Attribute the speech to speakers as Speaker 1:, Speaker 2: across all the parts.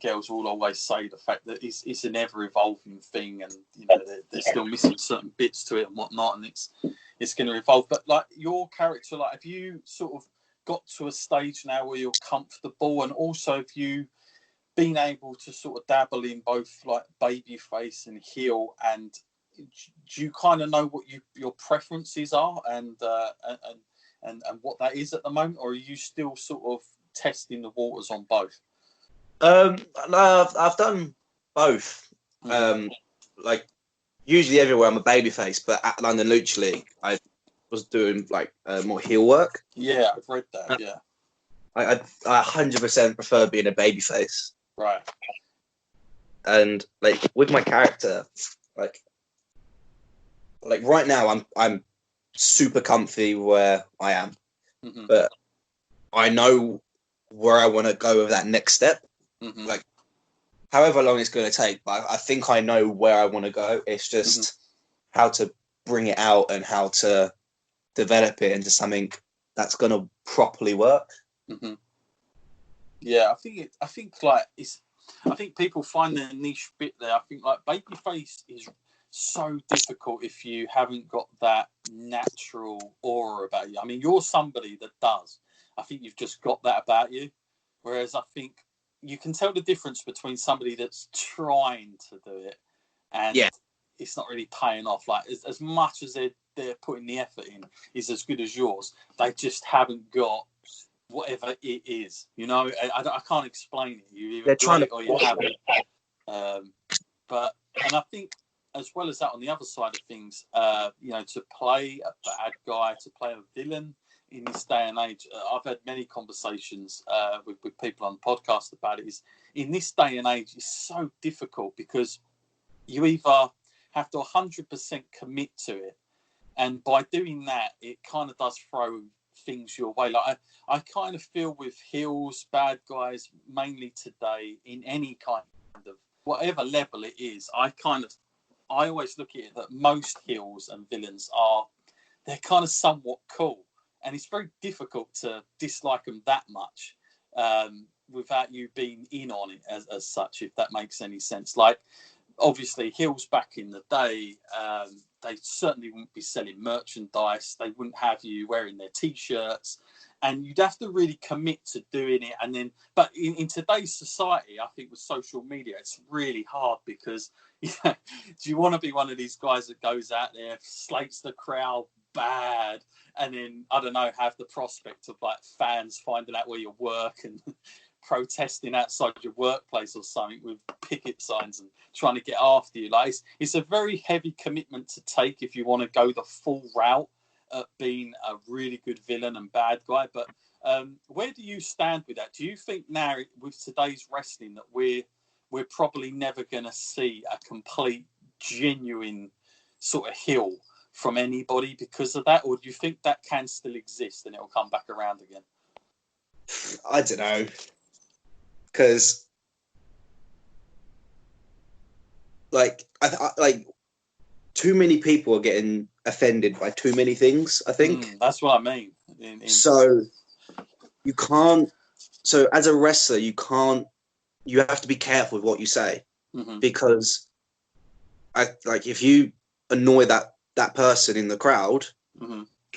Speaker 1: girls will always say the fact that it's an ever-evolving thing, and you know they're still missing certain bits to it and whatnot, and it's going to evolve. But like your character, like have you sort of got to a stage now where you're comfortable, and also have you been able to sort of dabble in both like babyface and heel, and do you kind of know what your preferences are and what that is at the moment, or are you still sort of testing the waters on both?
Speaker 2: No, I've done both. Like usually everywhere I'm a babyface, but at London Lucha League I was doing like more heel work.
Speaker 1: Yeah, I've read that. Yeah,
Speaker 2: I 100% prefer being a babyface.
Speaker 1: Right.
Speaker 2: And like with my character, like right now I'm super comfy where I am, but I know where I want to go with that next step. Like however long it's going to take, but I think I know where I want to go. It's just how to bring it out and how to develop it into something that's going to properly work.
Speaker 1: Yeah, I think people find their niche bit there. I think like babyface is so difficult if you haven't got that natural aura about you. I mean, you're somebody that does. I think you've just got that about you. Whereas I think you can tell the difference between somebody that's trying to do it and it's not really paying off. Like as much as they're putting the effort in is as good as yours. They just haven't got whatever it is. You know, I can't explain it. You either got it or you haven't. And I think as well as that, on the other side of things, you know, to play a bad guy, to play a villain in this day and age, I've had many conversations with people on the podcast about it. Is in this day and age, it's so difficult because you either have to 100% commit to it, and by doing that, it kind of does throw things your way. Like I kind of feel with heels, bad guys, mainly today, in any kind of whatever level it is, I always look at it that most heels and villains they're kind of somewhat cool. And it's very difficult to dislike them that much without you being in on it as such, if that makes any sense. Like, obviously, heels back in the day, they certainly wouldn't be selling merchandise. They wouldn't have you wearing their T-shirts. And you'd have to really commit to doing it. And then, but in today's society, I think with social media, it's really hard because, you know, do you want to be one of these guys that goes out there, slates the crowd bad, and then, I don't know, have the prospect of like fans finding out where you work and protesting outside your workplace or something with picket signs and trying to get after you? Like, it's a very heavy commitment to take if you want to go the full route at being a really good villain and bad guy. But where do you stand with that? Do you think now with today's wrestling that we're probably never going to see a complete genuine sort of heel from anybody because of that, or do you think that can still exist and it'll come back around again?
Speaker 2: I don't know, because like I too many people are getting offended by too many things, I think.
Speaker 1: That's what I mean.
Speaker 2: So you can't. So as a wrestler, you have to be careful with what you say, because if you annoy that person in the crowd,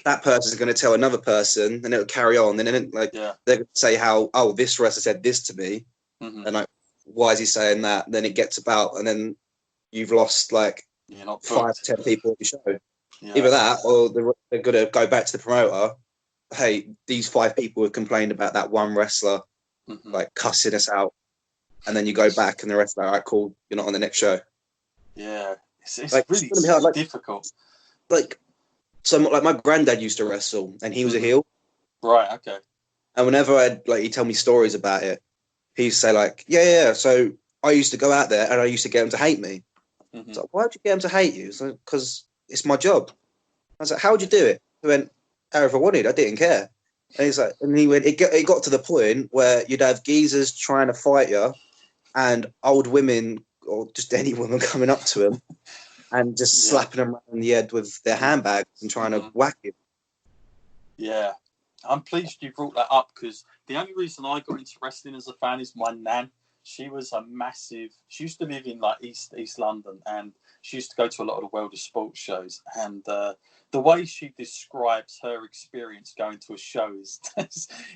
Speaker 2: that person is going to tell another person, and it'll carry on. And then they're going to say how, oh, this wrestler said this to me, and like, why is he saying that? Then it gets about, and then you've lost like 5 to 10 people at the show. Yeah. Either that, or they're going to go back to the promoter. Hey, these 5 people have complained about that one wrestler, like cussing us out, and then you go back, and the rest are like, all right, cool, you're not on the next show.
Speaker 1: Yeah, it's
Speaker 2: like,
Speaker 1: really
Speaker 2: it's hard, like,
Speaker 1: difficult.
Speaker 2: Like, so like my granddad used to wrestle, and he was a heel.
Speaker 1: Right. Okay.
Speaker 2: And whenever he'd tell me stories about it, he used to say like, yeah. So I used to go out there, and I used to get him to hate me. So like, why'd you get him to hate you? So because it's my job. I was like, how'd you do it? He went, however I wanted. I didn't care. And he's like, and he went, it got to the point where you'd have geezers trying to fight you, and old women or just any woman coming up to him and just slapping him around the head with their handbags and trying to whack him.
Speaker 1: Yeah. I'm pleased you brought that up, because the only reason I got into wrestling as a fan is my nan. she was a massive. She used to live in like East London, and she used to go to a lot of the World of Sports shows. And the way she describes her experience going to a show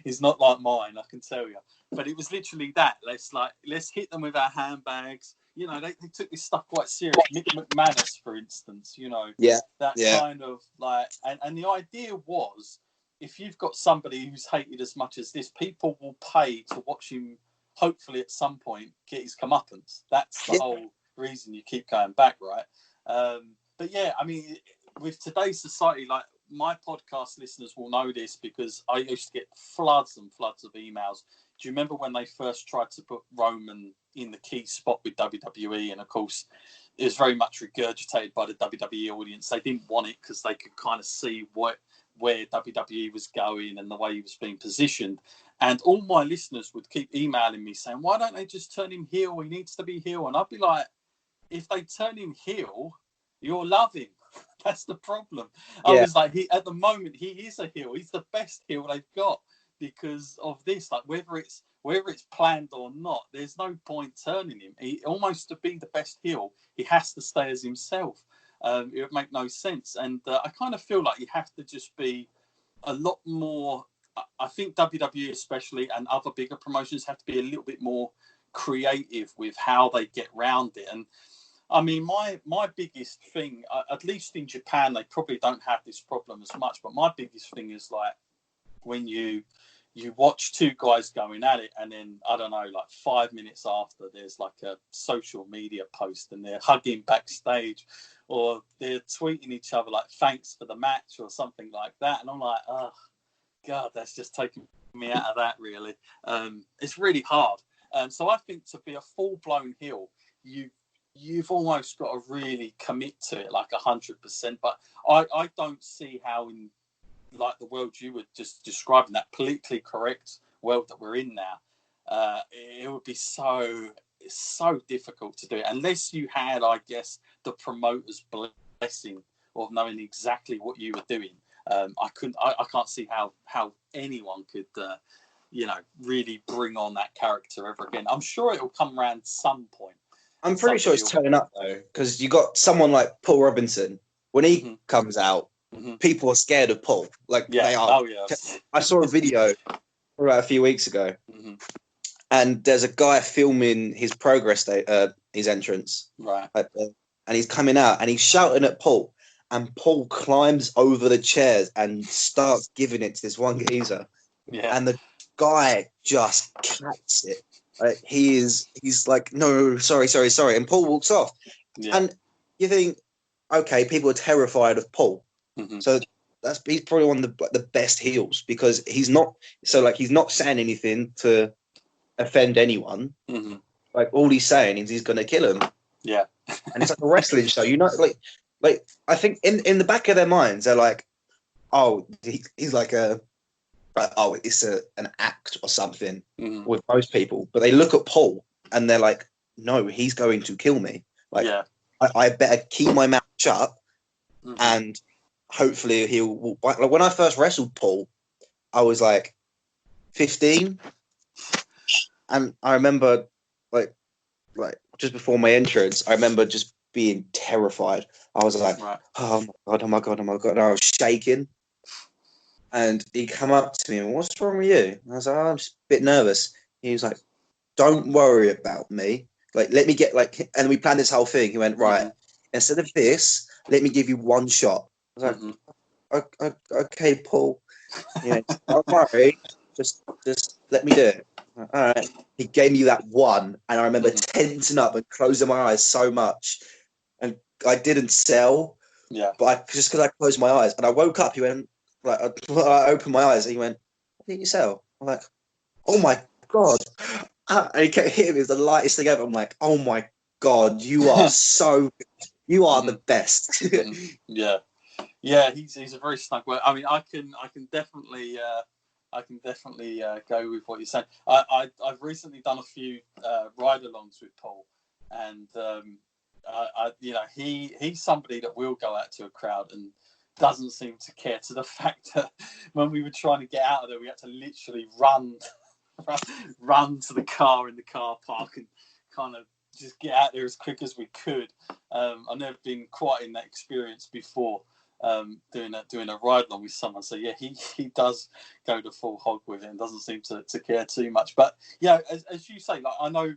Speaker 1: is not like mine, I can tell you. But it was literally that. Let's hit them with our handbags. You know, they took this stuff quite serious. Mick McManus, for instance, you know, kind of like, and the idea was, if you've got somebody who's hated as much as this, people will pay to watch him, hopefully at some point, get his comeuppance. That's the whole reason you keep going back, right? But yeah, I mean, with today's society, like, my podcast listeners will know this because I used to get floods and floods of emails. Do you remember when they first tried to put Roman in the key spot with WWE? And of course, it was very much regurgitated by the WWE audience. They didn't want it because they could kind of see where WWE was going and the way he was being positioned. And all my listeners would keep emailing me saying, why don't they just turn him heel? He needs to be heel. And I'd be like, if they turn him heel, you'll love him. That's the problem. I was like, at the moment, he is a heel. He's the best heel they've got because of this. Like, whether it's planned or not, there's no point turning him. He almost, to be the best heel, he has to stay as himself. It would make no sense. And I kind of feel like you have to just be a lot more. I think WWE especially and other bigger promotions have to be a little bit more creative with how they get round it. And I mean, my biggest thing, at least in Japan, they probably don't have this problem as much, but my biggest thing is like when you watch two guys going at it, and then, I don't know, like 5 minutes after, there's like a social media post and they're hugging backstage, or they're tweeting each other like, thanks for the match or something like that. And I'm like, oh, God, that's just taking me out of that, really. It's really hard. So I think to be a full-blown heel, you've almost got to really commit to it like 100%. But I don't see how, in like the world you were just describing, that politically correct world that we're in now, it would be so difficult to do it unless you had, I guess, the promoter's blessing of knowing exactly what you were doing. I can't see how anyone could really bring on that character ever again. I'm sure it'll come around some point.
Speaker 2: I'm pretty sure it's turning up though, because you got someone like Paul Robinson. When he comes out, people are scared of Paul. Like they are.
Speaker 1: Oh yeah.
Speaker 2: I saw a video about a few weeks ago, and there's a guy filming his his entrance,
Speaker 1: right?
Speaker 2: And he's coming out and he's shouting at Paul, and Paul climbs over the chairs and starts giving it to this one geezer, and the guy just cats it. He's like, no, sorry, and Paul walks off, and you think, okay, people are terrified of Paul, so he's probably one of the best heels because he's not saying anything to offend anyone. Like all he's saying is he's going to kill him.
Speaker 1: Yeah,
Speaker 2: and it's like a wrestling show, you know, like I think in the back of their minds they're like, oh, he's like it's an act or something with most people, but they look at Paul and they're like, no, he's going to kill me. Like, I better keep my mouth shut, and hopefully he'll. Like when I first wrestled Paul, I was like 15, and I remember like just before my entrance, I remember just being terrified. I was like, oh my god, and I was shaking. And he come up to me and, what's wrong with you? And I was like, I'm just a bit nervous. He was like, don't worry about me. Like, let me get and we planned this whole thing. He went, right, instead of this, let me give you one shot. I was like, okay, Paul. Yeah, don't worry. Just let me do it. All right. He gave me that one, and I remember tensing up and closing my eyes so much. And I didn't sell. Yeah. But just because I closed my eyes. And I woke up, he went, like, I opened my eyes and he went, what did you sell? I'm like, oh my God. And he kept hitting me as the lightest thing ever. I'm like, oh my God, you are you are the best.
Speaker 1: Yeah, he's a very snug worker. I mean, I can definitely go with what you're saying. I've recently done a few ride-alongs with Paul, and he's somebody that will go out to a crowd and doesn't seem to care, to the fact that when we were trying to get out of there, we had to literally run run to the car in the car park and kind of just get out there as quick as we could. I've never been quite in that experience before, doing a ride along with someone. So yeah, he does go the full hog with it and doesn't seem to care too much. But yeah, as you say, like I know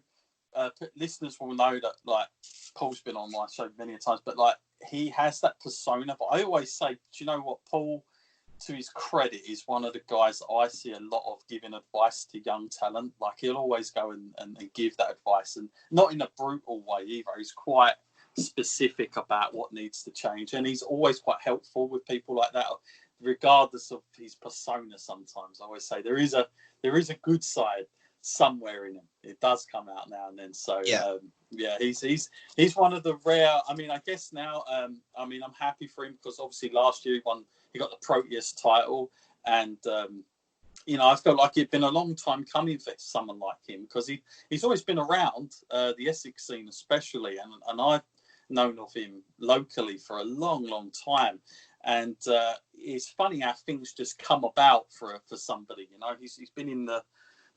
Speaker 1: listeners will know that like Paul's been on my show many times, but like he has that persona. But I always say, do you know what, Paul, to his credit, is one of the guys that I see a lot of giving advice to young talent. Like he'll always go and give that advice, and not in a brutal way either. He's quite specific about what needs to change, and he's always quite helpful with people like that, regardless of his persona. Sometimes I always say there is a good side somewhere in him. It does come out now and then. So he's one of the rare. I mean, I guess now, I mean, I'm happy for him because obviously last year he got the Proteus title, and you know, I felt like it'd been a long time coming for someone like him because he's always been around the Essex scene, especially, and I've known of him locally for a long time. And it's funny how things just come about for somebody. You know, he's been in the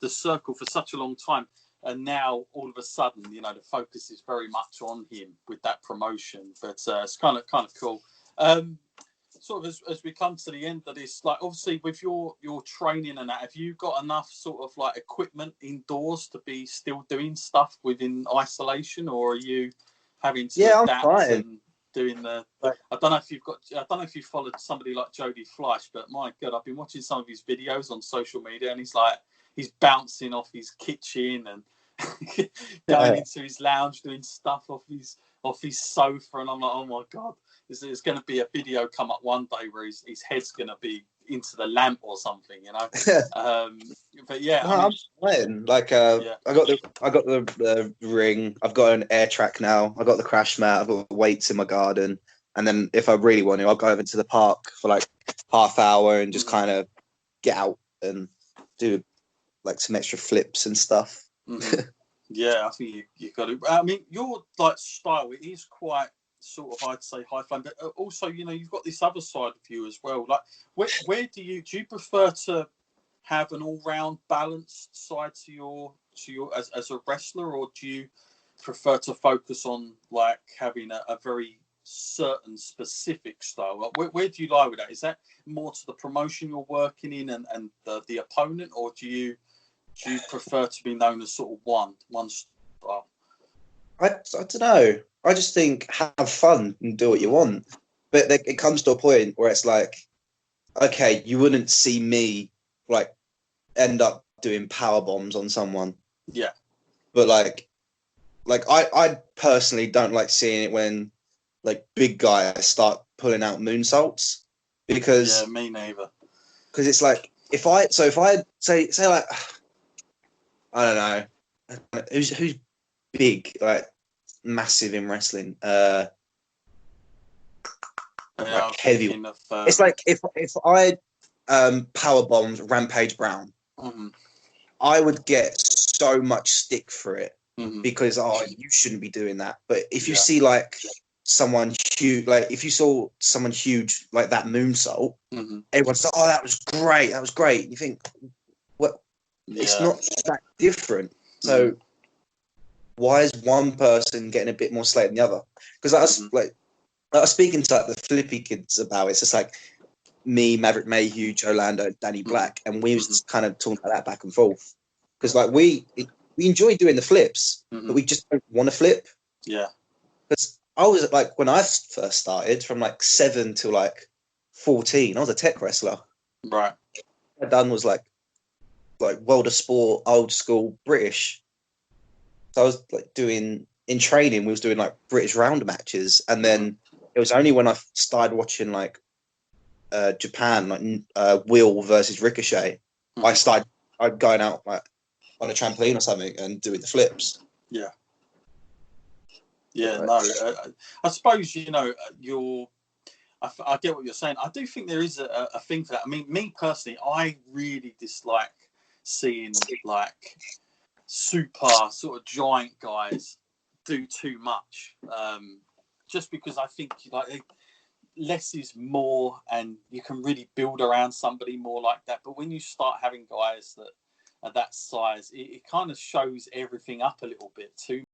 Speaker 1: circle for such a long time, and now all of a sudden, you know, the focus is very much on him with that promotion. But it's kind of cool. Sort of as we come to the end of this, like obviously with your training and that, have you got enough sort of like equipment indoors to be still doing stuff within isolation, or are you having to adapt and doing the? I don't know if you followed somebody like Jody Fleisch, but my God, I've been watching some of his videos on social media, and he's bouncing off his kitchen and going into his lounge, doing stuff off his sofa, and I'm like, oh my God. There's going to be a video come up one day where his head's going to be into the lamp or something, you know. But yeah,
Speaker 2: no, I'm playing. Like, I got the ring. I've got an air track now. I've got the crash mat. I've got weights in my garden. And then if I really want to, I'll go over to the park for like half hour and just kind of get out and do like some extra flips and stuff.
Speaker 1: Mm-hmm. Yeah, I think you got to. I mean, your like style, it is quite sort of, I'd say, high flying, but also, you know, you've got this other side of you as well. Like, where do you prefer to have an all-round balanced side to your as a wrestler, or do you prefer to focus on like having a very certain specific style? Like, where do you lie with that? Is that more to the promotion you're working in and the opponent, or do you prefer to be known as sort of one style?
Speaker 2: I don't know. I just think have fun and do what you want. But it comes to a point where it's like, okay, you wouldn't see me like end up doing power bombs on someone.
Speaker 1: Yeah.
Speaker 2: But like I personally don't like seeing it when like big guys start pulling out moonsaults, because
Speaker 1: me neither.
Speaker 2: Because it's like if I say like, I don't know who's big, like massive in wrestling, like heavy. It's like if I power bombed Rampage Brown,
Speaker 1: mm-hmm.
Speaker 2: I would get so much stick for it,
Speaker 1: mm-hmm.
Speaker 2: because you shouldn't be doing that. But if you see like someone huge, like if you saw someone huge like that moonsault,
Speaker 1: mm-hmm.
Speaker 2: everyone's like, oh, that was great. And you think, well, it's not that different. So
Speaker 1: mm-hmm.
Speaker 2: why is one person getting a bit more slack than the other? Because I was speaking to like the Flippy kids about it. It's just like me, Maverick Mayhew, Joe Lando, Danny Black, and we was just kind of talking about that back and forth. Because like we enjoy doing the flips,
Speaker 1: mm-hmm.
Speaker 2: but we just don't want to flip.
Speaker 1: Yeah.
Speaker 2: Because I was like, when I first started, from like 7 to like 14, I was a tech wrestler.
Speaker 1: Right.
Speaker 2: What I'd done was like World of Sport, old school British. So I was like doing, in training, we was doing like British round matches. And then it was only when I started watching like Japan, like Will versus Ricochet, mm-hmm. I'd going out like on a trampoline or something and doing the flips.
Speaker 1: Yeah. Yeah, no, I suppose, you know, I get what you're saying. I do think there is a thing for that. I mean, me personally, I really dislike seeing like super sort of giant guys do too much, just because I think like less is more, and you can really build around somebody more like that. But when you start having guys that at that size, it kind of shows everything up a little bit too